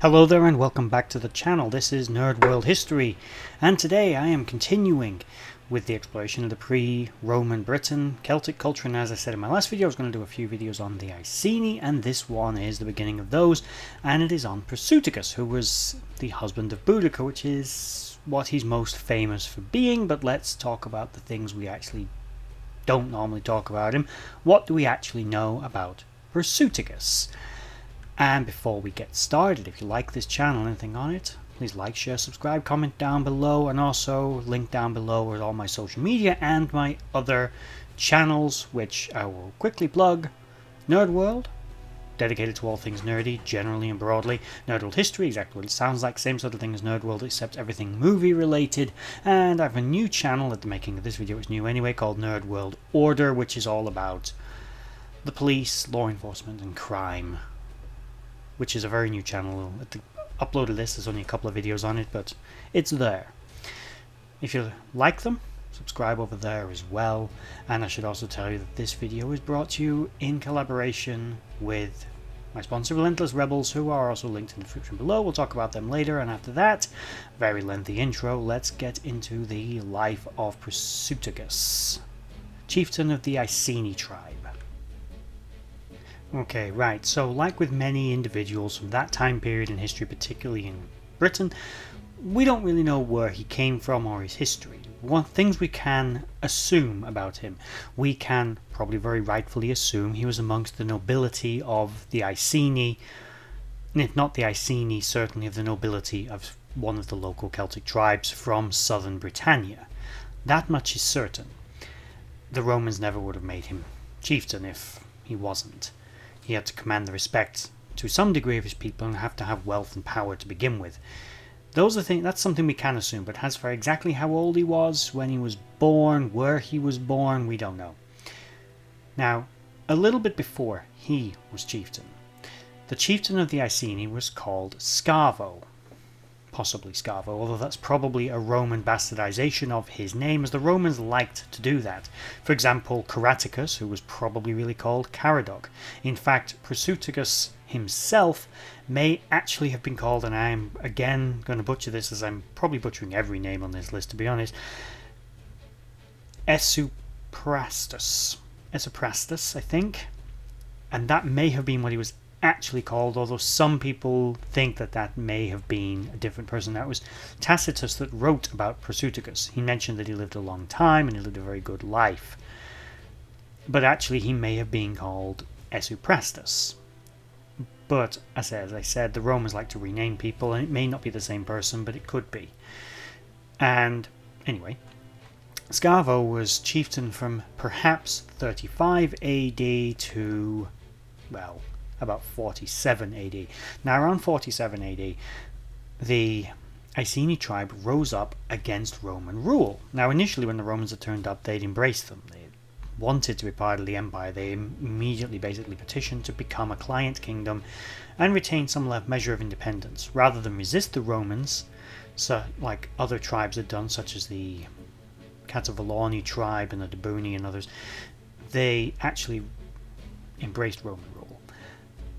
Hello there and welcome back to the channel. This is Nerd.World History, and today I am continuing with the exploration of the pre-Roman Britain Celtic culture. And as I said in my last video, I was going to do a few videos on the Iceni, and this one is the beginning of those, and it is on Prasutagus, who was the husband of Boudicca, which is what he's most famous for being. But let's talk about the things we actually don't normally talk about him. What do we actually know about Prasutagus? And before we get started, if you like this channel, anything on it, please like, share, subscribe, comment down below, and also link down below with all my social media and my other channels, which I will quickly plug. Nerd.World, dedicated to all things nerdy, generally and broadly. Nerd.World History, exactly what it sounds like, same sort of thing as Nerd.World, except everything movie related. And I have a new channel at the making of this video, it's new anyway, called Nerd.World Order, which is all about the police, law enforcement, and crime. Which is a very new channel. At the upload of this, there's only a couple of videos on it, but it's there. If you like them, subscribe over there as well. And I should also tell you that this video is brought to you in collaboration with my sponsor, Relentless Rebels, who are also linked in the description below. We'll talk about them later, and after that, very lengthy intro, let's get into the life of Prasutagus, chieftain of the Iceni tribe. Okay, right, so like with many individuals from that time period in history, particularly in Britain, we don't really know where he came from or his history. One things we can assume about him. We can probably very rightfully assume he was amongst the nobility of the Iceni, and if not the Iceni, certainly of the nobility of one of the local Celtic tribes from southern Britannia. That much is certain. The Romans never would have made him chieftain if he wasn't. He had to command the respect to some degree of his people and have to have wealth and power to begin with. That's something we can assume, but as for exactly how old he was, when he was born, where he was born, we don't know. Now, a little bit before he was chieftain, the chieftain of the Iceni was called Scavo. Possibly Scavo, although that's probably a Roman bastardization of his name, as the Romans liked to do that. For example, Caraticus, who was probably really called Caradoc. In fact, Prasutagus himself may actually have been called, and I'm again going to butcher this, as I'm probably butchering every name on this list to be honest, Esuprastus, I think, and that may have been what he was actually called, although some people think that that may have been a different person. That was Tacitus that wrote about Prasutagus. He mentioned that he lived a long time and he lived a very good life, but actually he may have been called Esuprastus. But as I said, the Romans like to rename people, and it may not be the same person, but it could be. And anyway, Scavo was chieftain from perhaps 35 AD to, well, about 47 AD. Now, around 47 AD, the Iceni tribe rose up against Roman rule. Now, initially, when the Romans had turned up, they'd embraced them. They wanted to be part of the empire. They immediately basically petitioned to become a client kingdom and retain some measure of independence. Rather than resist the Romans, so like other tribes had done, such as the Catavaloni tribe and the Debuni and others, they actually embraced Roman rule.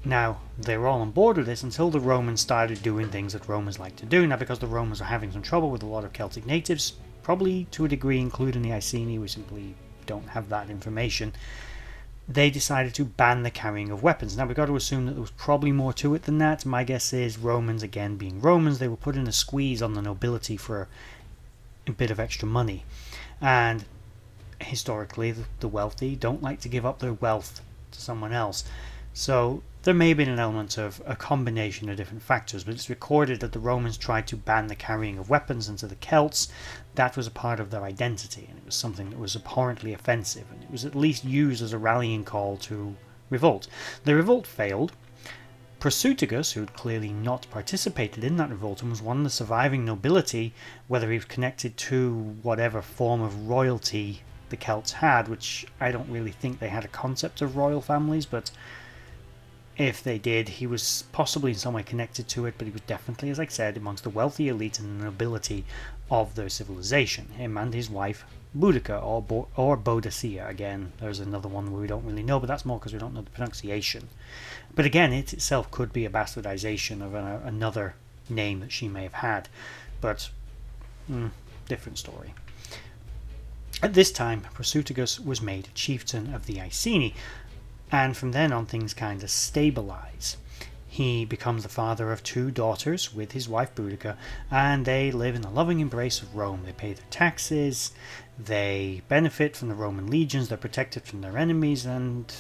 Now, they were all on board with this until the Romans started doing things that Romans like to do. Now, because the Romans were having some trouble with a lot of Celtic natives, probably to a degree including the Iceni, we simply don't have that information, they decided to ban the carrying of weapons. Now, we've got to assume that there was probably more to it than that. My guess is Romans, again being Romans, they were putting a squeeze on the nobility for a bit of extra money. And historically, the wealthy don't like to give up their wealth to someone else. So there may have been an element of a combination of different factors, but it's recorded that the Romans tried to ban the carrying of weapons, and to the Celts that was a part of their identity, and it was something that was abhorrently offensive, and it was at least used as a rallying call to revolt. The revolt failed. Prasutagus, who had clearly not participated in that revolt and was one of the surviving nobility, whether he was connected to whatever form of royalty the Celts had, which I don't really think they had a concept of royal families, but If they did, he was possibly in some way connected to it, but he was definitely, as I said, amongst the wealthy elite and the nobility of their civilization. Him and his wife, Boudicca, or Boudicca. Again, there's another one where we don't really know, but that's more because we don't know the pronunciation. But again, it itself could be a bastardization of another name that she may have had. But, different story. At this time, Prasutagus was made chieftain of the Iceni, and from then on things kind of stabilize. He becomes the father of 2 daughters with his wife Boudicca, and they live in the loving embrace of Rome. They pay their taxes, they benefit from the Roman legions, they're protected from their enemies, and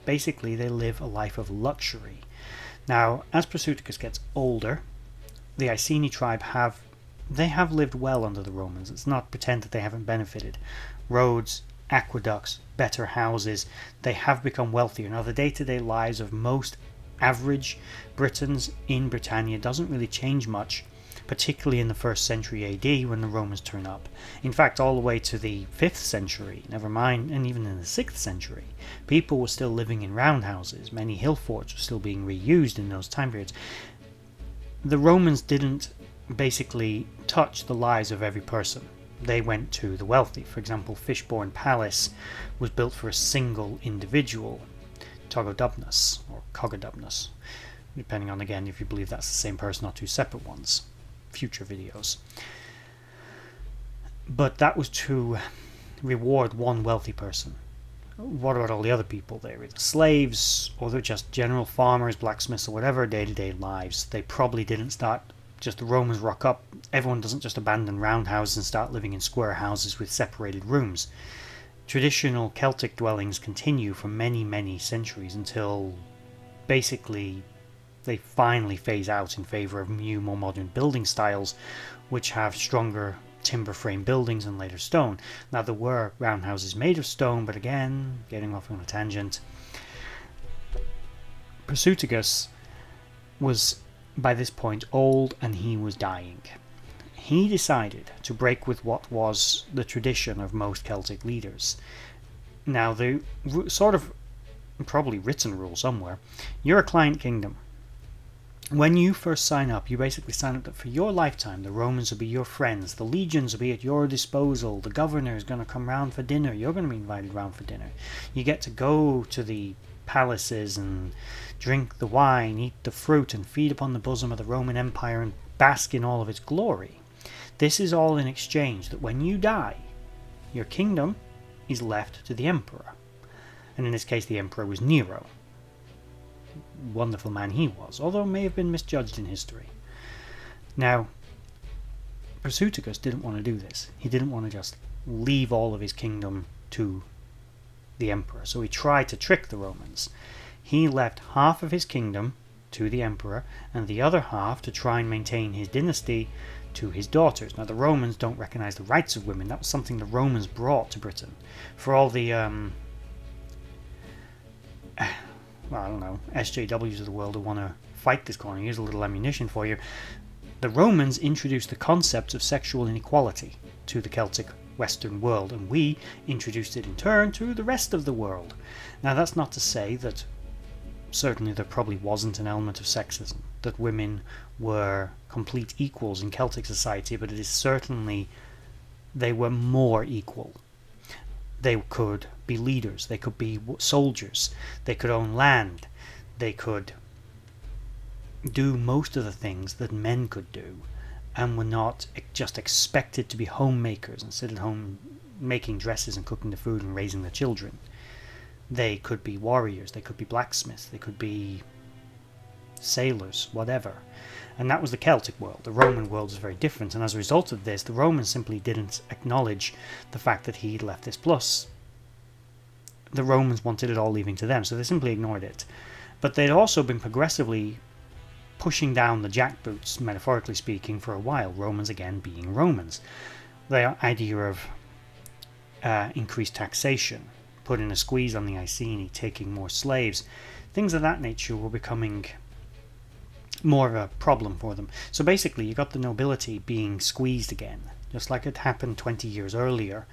basically they live a life of luxury. Now, as Prasutagus gets older, the Iceni tribe have lived well under the Romans. Let's not pretend that they haven't benefited. Roads, aqueducts, better houses, they have become wealthier. Now, the day-to-day lives of most average Britons in Britannia doesn't really change much, particularly in the 1st century AD when the Romans turn up. In fact, all the way to the 5th century, never mind, and even in the 6th century, people were still living in roundhouses. Many hill forts were still being reused in those time periods. The Romans didn't basically touch the lives of every person. They went to the wealthy. For example, Fishbourne Palace was built for a single individual, Togodubnus, or Cogodubnus, depending on, again, if you believe that's the same person or 2 separate ones. Future videos. But that was to reward one wealthy person. What about all the other people? They're either slaves, or they're just general farmers, blacksmiths, or whatever, day-to-day lives. They probably didn't start, just the Romans rock up. Everyone doesn't just abandon roundhouses and start living in square houses with separated rooms. Traditional Celtic dwellings continue for many, many centuries until basically they finally phase out in favour of new, more modern building styles, which have stronger timber frame buildings and later stone. Now, there were roundhouses made of stone, but again, getting off on a tangent, Prasutagus was by this point old and he was dying. He decided to break with what was the tradition of most Celtic leaders. Now, the sort of probably written rule somewhere, you're a client kingdom. When you first sign up, you basically sign up that for your lifetime the Romans will be your friends, the legions will be at your disposal, the governor is going to come round for dinner, you're going to be invited round for dinner. You get to go to the palaces and drink the wine, eat the fruit, and feed upon the bosom of the Roman Empire and bask in all of its glory. This is all in exchange that when you die, your kingdom is left to the emperor. And in this case, the emperor was Nero. Wonderful man he was, although may have been misjudged in history. Now, Prasutagus didn't want to do this. He didn't want to just leave all of his kingdom to the emperor, so he tried to trick the Romans. He left half of his kingdom to the emperor, and the other half to try and maintain his dynasty to his daughters. Now, the Romans don't recognize the rights of women. That was something the Romans brought to Britain. For all the I don't know, SJWs of the world who want to fight this corner, here's a little ammunition for you. The Romans introduced the concept of sexual inequality to the Celtic Western world, and we introduced it in turn to the rest of the world. Now, that's not to say that certainly there probably wasn't an element of sexism, that women were complete equals in Celtic society, but it is certainly they were more equal. They could be leaders, they could be soldiers, they could own land, they could do most of the things that men could do, and were not just expected to be homemakers and sit at home making dresses and cooking the food and raising the children. They could be warriors, they could be blacksmiths, they could be sailors, whatever. And that was the Celtic world. The Roman world is very different, and as a result of this, the Romans simply didn't acknowledge the fact that he'd left this. Plus, the Romans wanted it all leaving to them, so they simply ignored it. But they'd also been progressively pushing down the jackboots, metaphorically speaking, for a while, Romans again being Romans. The idea of increased taxation, putting a squeeze on the Iceni, taking more slaves, things of that nature were becoming more of a problem for them. So basically, you got the nobility being squeezed again, just like it happened 20 years earlier.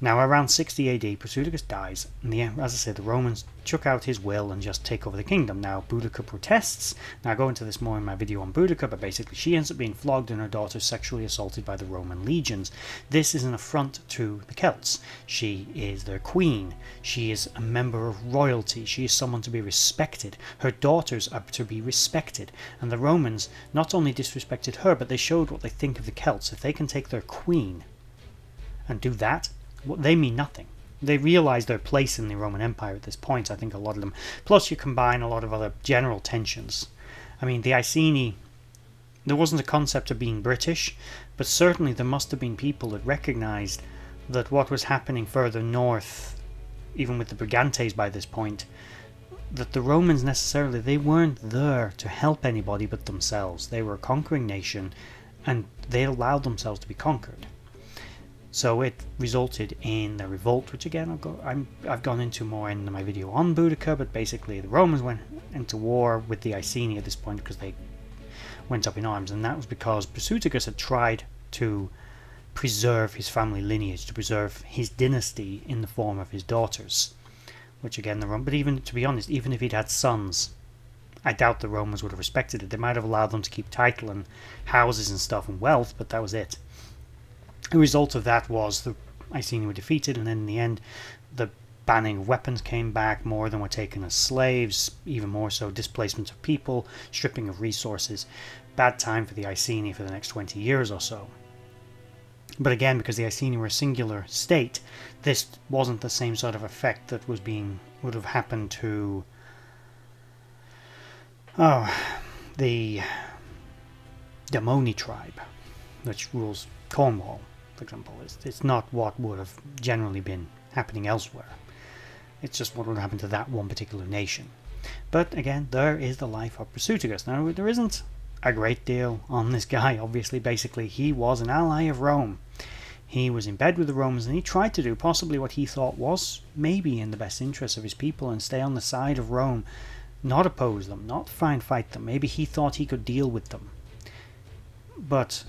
Now, around 60 AD, Prasutagus dies, and as I said, the Romans chuck out his will and just take over the kingdom. Now, Boudicca protests. Now, I go into this more in my video on Boudicca, but basically she ends up being flogged and her daughter sexually assaulted by the Roman legions. This is an affront to the Celts. She is their queen. She is a member of royalty. She is someone to be respected. Her daughters are to be respected. And the Romans not only disrespected her, but they showed what they think of the Celts. If they can take their queen and do that, they mean nothing. They realise their place in the Roman Empire at this point, I think, a lot of them. Plus you combine a lot of other general tensions. I mean, the Iceni, there wasn't a concept of being British, but certainly there must have been people that recognised that what was happening further north, even with the Brigantes by this point, that the Romans necessarily, they weren't there to help anybody but themselves. They were a conquering nation, and they allowed themselves to be conquered. So it resulted in the revolt, which again I've gone into more in my video on Boudicca, but basically the Romans went into war with the Iceni at this point because they went up in arms, and that was because Prasutagus had tried to preserve his family lineage, to preserve his dynasty in the form of his daughters, which again but even, to be honest, even if he'd had sons, I doubt the Romans would have respected it. They might have allowed them to keep title and houses and stuff and wealth, but that was it. The result of that was the Iceni were defeated, and then in the end the banning of weapons came back, more than were taken as slaves, even more so displacement of people, stripping of resources. Bad time for the Iceni for the next 20 years or so. But again, because the Iceni were a singular state, this wasn't the same sort of effect that would have happened to the Demoni tribe, which rules Cornwall, for example. It's not what would have generally been happening elsewhere. It's just what would happen to that one particular nation. But again, there is the life of Prasutagus. Now, there isn't a great deal on this guy, obviously. Basically, he was an ally of Rome. He was in bed with the Romans, and he tried to do possibly what he thought was maybe in the best interest of his people and stay on the side of Rome, not oppose them, not try and fight them. Maybe he thought he could deal with them. But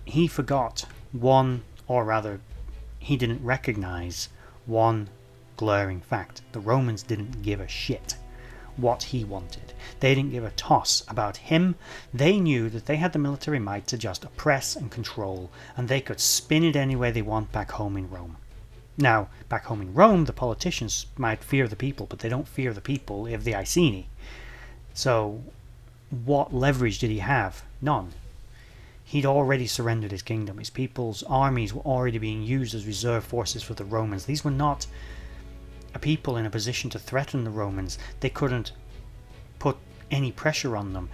he forgot one, or rather, he didn't recognize one glaring fact. The Romans didn't give a shit what he wanted. They didn't give a toss about him. They knew that they had the military might to just oppress and control, and they could spin it any way they want back home in Rome. Now, back home in Rome, the politicians might fear the people, but they don't fear the people of the Iceni. So, what leverage did he have? None. He'd already surrendered his kingdom. His people's armies were already being used as reserve forces for the Romans. These were not a people in a position to threaten the Romans. They couldn't put any pressure on them.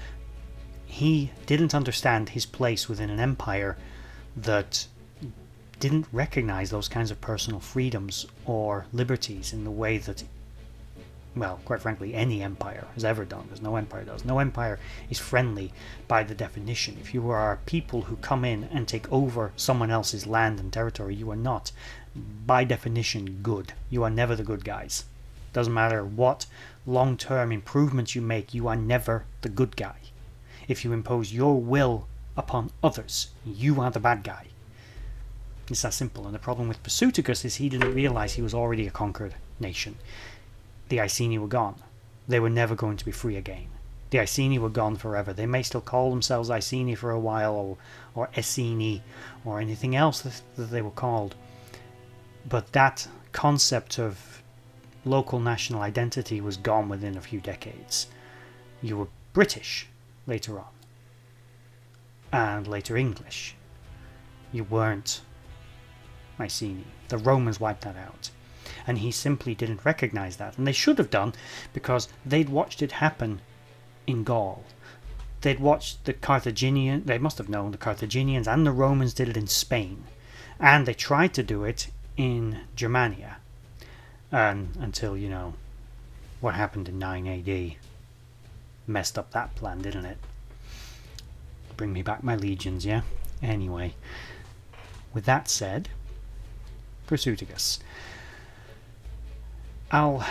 He didn't understand his place within an empire that didn't recognize those kinds of personal freedoms or liberties in the way that, well, quite frankly, any empire has ever done, because no empire does. No empire is friendly by the definition. If you are people who come in and take over someone else's land and territory, you are not, by definition, good. You are never the good guys. Doesn't matter what long-term improvements you make, you are never the good guy. If you impose your will upon others, you are the bad guy. It's that simple. And the problem with Prasutagus is he didn't realize he was already a conquered nation. The Iceni were gone. They were never going to be free again. The Iceni were gone forever. They may still call themselves Iceni for a while, or Iceni, or anything else that they were called. But that concept of local national identity was gone within a few decades. You were British later on, and later English. You weren't Iceni. The Romans wiped that out. And he simply didn't recognize that. And they should have done, because they'd watched it happen in Gaul. They'd watched the Carthaginians, they must have known the Carthaginians and the Romans did it in Spain. And they tried to do it in Germania. And until, what happened in 9 AD messed up that plan, didn't it? Bring me back my legions, yeah? Anyway, with that said, Prasutagus. I'll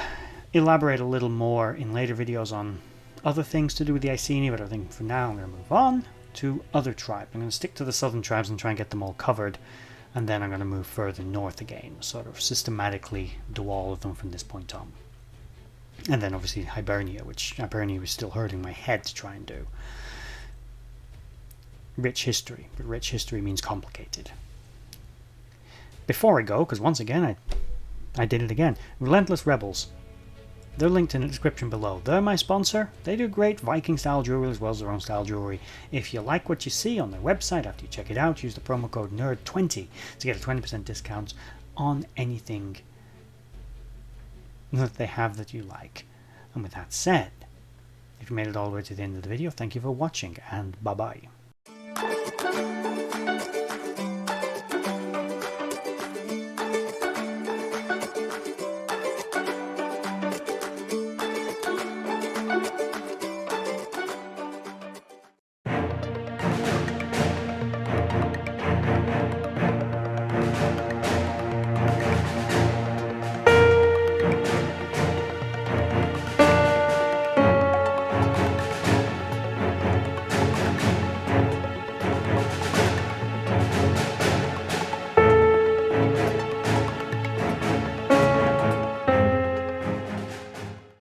elaborate a little more in later videos on other things to do with the Iceni, but I think for now I'm going to move on to other tribes. I'm going to stick to the southern tribes and try and get them all covered. and then I'm going to move further north again, sort of systematically do all of them from this point on. And then obviously Hibernia, which Hibernia was still hurting my head to try and do. Rich history, but rich history means complicated. Before I go, because once again I did it again, Relentless Rebels. They're linked in the description below. They're my sponsor. They do great Viking style jewelry as well as their own style jewelry. If you like what you see on their website after you check it out, use the promo code NERD20 to get a 20% discount on anything that they have that you like. And with that said, if you made it all the way to the end of the video, thank you for watching, and bye bye.